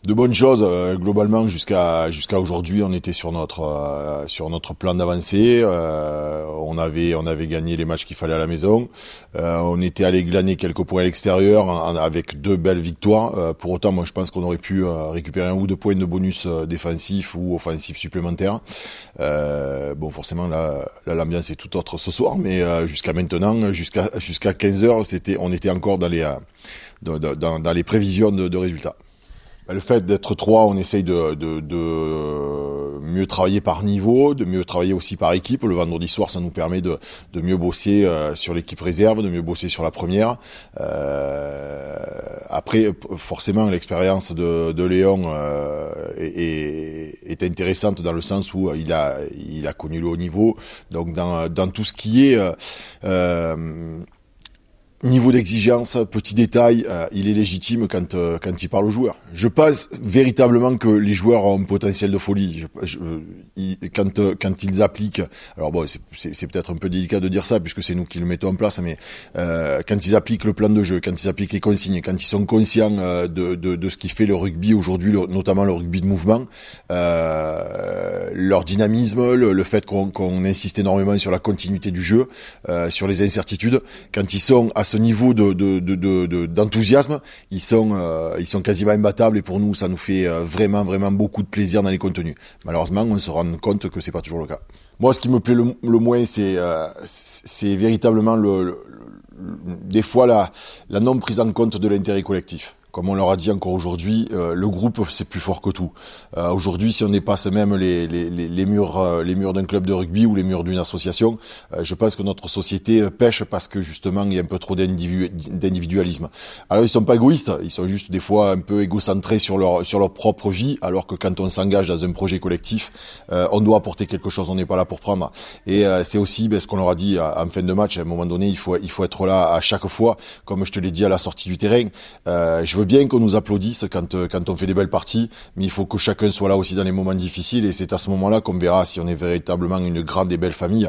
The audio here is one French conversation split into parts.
De bonnes choses, globalement jusqu'à aujourd'hui, on était sur notre plan d'avancée. On avait gagné les matchs qu'il fallait à la maison. On était allé glaner quelques points à l'extérieur avec 2 belles victoires. Pour autant, moi je pense qu'on aurait pu récupérer 1 ou 2 points de bonus défensifs ou offensifs supplémentaires. Bon, forcément là l'ambiance est tout autre ce soir, mais jusqu'à maintenant, jusqu'à 15h, on était encore dans les prévisions de résultats. Le fait d'être 3, on essaye de mieux travailler par niveau, de mieux travailler aussi par équipe. Le vendredi soir, ça nous permet de mieux bosser sur l'équipe réserve, de mieux bosser sur la première. Après, forcément, l'expérience de Léon est intéressante dans le sens où il a connu le haut niveau. Donc dans tout ce qui est niveau d'exigence, petit détail, il est légitime quand il parle aux joueurs. Je pense véritablement que les joueurs ont un potentiel de folie. Quand ils appliquent, alors bon, c'est peut-être un peu délicat de dire ça puisque c'est nous qui le mettons en place, mais quand ils appliquent le plan de jeu, quand ils appliquent les consignes, quand ils sont conscients de ce qui fait le rugby aujourd'hui, notamment le rugby de mouvement, leur dynamisme, le fait qu'on insiste énormément sur la continuité du jeu, sur les incertitudes, quand ils sont à ce niveau d'enthousiasme, ils sont quasiment imbattables et pour nous, ça nous fait vraiment beaucoup de plaisir dans les contenus. Malheureusement, on se rend compte que c'est pas toujours le cas. Moi, ce qui me plaît le moins, c'est véritablement des fois la non prise en compte de l'intérêt collectif. Comme on leur a dit encore aujourd'hui, le groupe c'est plus fort que tout. Aujourd'hui, si on dépasse même les murs d'un club de rugby ou les murs d'une association, je pense que notre société pêche parce que justement il y a un peu trop d'individualisme. Alors ils sont pas égoïstes, ils sont juste des fois un peu égocentrés sur leur propre vie, alors que quand on s'engage dans un projet collectif, on doit apporter quelque chose, on n'est pas là pour prendre. Et c'est aussi ce qu'on leur a dit en fin de match. À un moment donné, il faut être là à chaque fois, comme je te l'ai dit à la sortie du terrain. Je veux bien qu'on nous applaudisse quand on fait des belles parties, mais il faut que chacun soit là aussi dans les moments difficiles et c'est à ce moment-là qu'on verra si on est véritablement une grande et belle famille.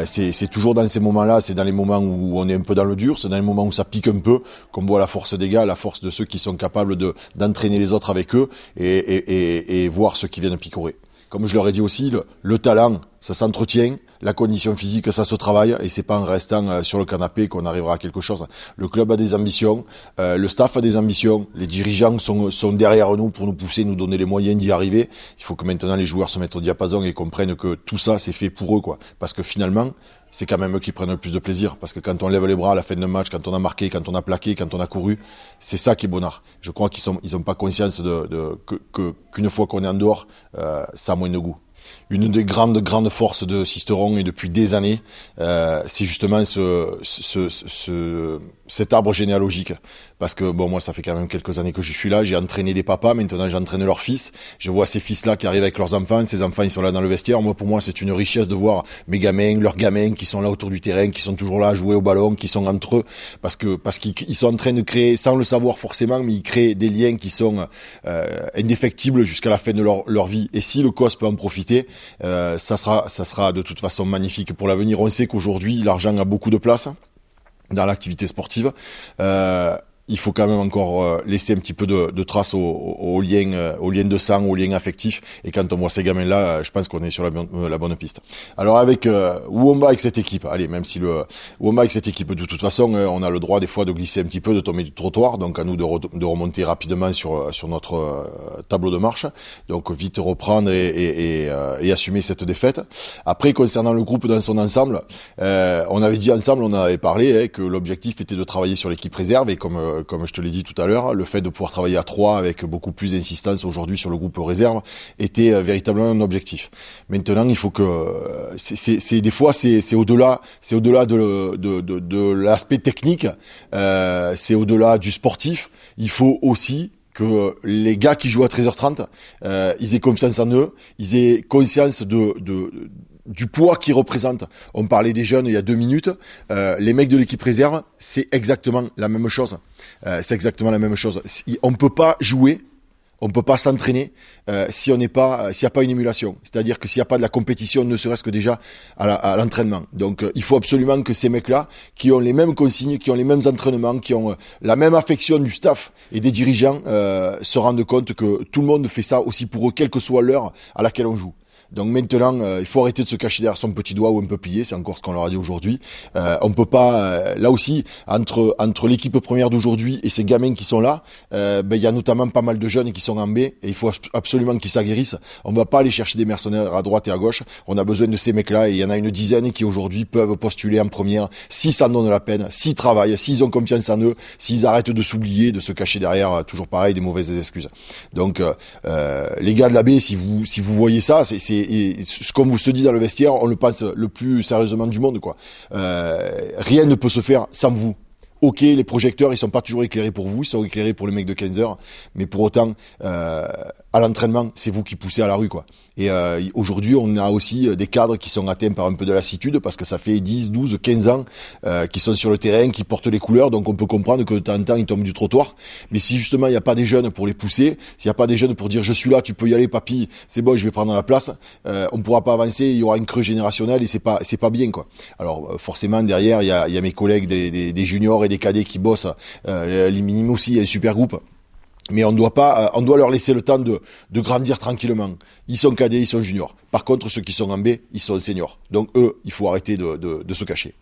C'est toujours dans ces moments-là, c'est dans les moments où on est un peu dans le dur, c'est dans les moments où ça pique un peu, qu'on voit la force des gars, la force de ceux qui sont capables d'entraîner les autres avec eux et voir ceux qui viennent picorer. Comme je leur ai dit aussi, le talent, ça s'entretient, la condition physique, ça se travaille, et c'est pas en restant sur le canapé qu'on arrivera à quelque chose. Le club a des ambitions, le staff a des ambitions, les dirigeants sont derrière nous pour nous pousser, nous donner les moyens d'y arriver. Il faut que maintenant les joueurs se mettent au diapason et comprennent que tout ça, c'est fait pour eux, quoi. Parce que finalement, c'est quand même eux qui prennent le plus de plaisir. Parce que quand on lève les bras à la fin d'un match, quand on a marqué, quand on a plaqué, quand on a couru, c'est ça qui est bonheur. Je crois qu'ils ont pas conscience qu'une fois qu'on est en dehors, ça a moins de goût. Une des grandes forces de Sisteron et depuis des années, c'est justement cet arbre généalogique. Parce que bon, moi, ça fait quand même quelques années que je suis là. J'ai entraîné des papas. Maintenant, j'entraîne leurs fils. Je vois ces fils-là qui arrivent avec leurs enfants. Ces enfants, ils sont là dans le vestiaire. Moi, pour moi, c'est une richesse de voir mes gamins, leurs gamins qui sont là autour du terrain, qui sont toujours là à jouer au ballon, qui sont entre eux, parce qu'ils sont en train de créer, sans le savoir forcément, mais ils créent des liens qui sont indéfectibles jusqu'à la fin de leur vie. Et si le COS peut en profiter, ça sera de toute façon magnifique pour l'avenir. On sait qu'aujourd'hui, l'argent a beaucoup de place dans l'activité sportive. Il faut quand même encore laisser un petit peu de traces aux liens de sang, aux liens affectifs. Et quand on voit ces gamins-là, je pense qu'on est sur la bonne piste. Alors où on va avec cette équipe? Allez, même si où on va avec cette équipe, de toute façon, on a le droit des fois de glisser un petit peu, de tomber du trottoir. Donc à nous de remonter rapidement sur notre tableau de marche. Donc vite reprendre et assumer cette défaite. Après, concernant le groupe dans son ensemble, on avait dit ensemble, on avait parlé que l'objectif était de travailler sur l'équipe réserve et comme je te l'ai dit tout à l'heure, le fait de pouvoir travailler à 3 avec beaucoup plus d'insistance aujourd'hui sur le groupe réserve était véritablement un objectif. Maintenant, il faut que des fois c'est au-delà de l'aspect technique, c'est au-delà du sportif. Il faut aussi que les gars qui jouent à 13h30, ils aient confiance en eux, ils aient conscience du poids qu'ils représentent. On parlait des jeunes il y a 2 minutes. Les mecs de l'équipe réserve, c'est exactement la même chose. On peut pas jouer On peut pas s'entraîner si on n'est pas, s'il n'y a pas une émulation. C'est-à-dire que s'il n'y a pas de la compétition, ne serait-ce que déjà à l'entraînement. Donc, il faut absolument que ces mecs-là, qui ont les mêmes consignes, qui ont les mêmes entraînements, qui ont la même affection du staff et des dirigeants, se rendent compte que tout le monde fait ça aussi pour eux, quelle que soit l'heure à laquelle on joue. Donc maintenant, il faut arrêter de se cacher derrière son petit doigt ou un peu plié, c'est encore ce qu'on leur a dit aujourd'hui. On peut pas, là aussi, entre l'équipe première d'aujourd'hui et ces gamins qui sont là, il y a notamment pas mal de jeunes qui sont en B, et il faut absolument qu'ils s'aguerrissent. On va pas aller chercher des mercenaires à droite et à gauche, on a besoin de ces mecs-là, et il y en a une dizaine qui aujourd'hui peuvent postuler en première, s'ils s'en donnent la peine, s'ils travaillent, s'ils ont confiance en eux, s'ils arrêtent de s'oublier, de se cacher derrière, toujours pareil, des mauvaises excuses. Donc, les gars de la B, si vous voyez ça, c'est ce qu'on vous se dit dans le vestiaire, on le pense le plus sérieusement du monde, quoi. Rien ne peut se faire sans vous. Ok, les projecteurs, ils sont pas toujours éclairés pour vous, ils sont éclairés pour les mecs de 15 heures, mais pour autant, à l'entraînement, c'est vous qui poussez à la rue, quoi. Et aujourd'hui, on a aussi des cadres qui sont atteints par un peu de lassitude, parce que ça fait 10, 12, 15 ans qu'ils sont sur le terrain, qui portent les couleurs, donc on peut comprendre que de temps en temps, ils tombent du trottoir. Mais si justement, il n'y a pas des jeunes pour les pousser, s'il n'y a pas des jeunes pour dire « je suis là, tu peux y aller, papy, c'est bon, je vais prendre la place », on ne pourra pas avancer, il y aura une creux générationnelle, et c'est pas bien, quoi. Alors forcément, derrière, il y a mes collègues des juniors et des cadets qui bossent, les minimes aussi, il y a un super groupe. Mais on doit leur laisser le temps de grandir tranquillement. Ils sont cadets, ils sont juniors. Par contre, ceux qui sont en B, ils sont seniors. Donc eux, il faut arrêter de se cacher.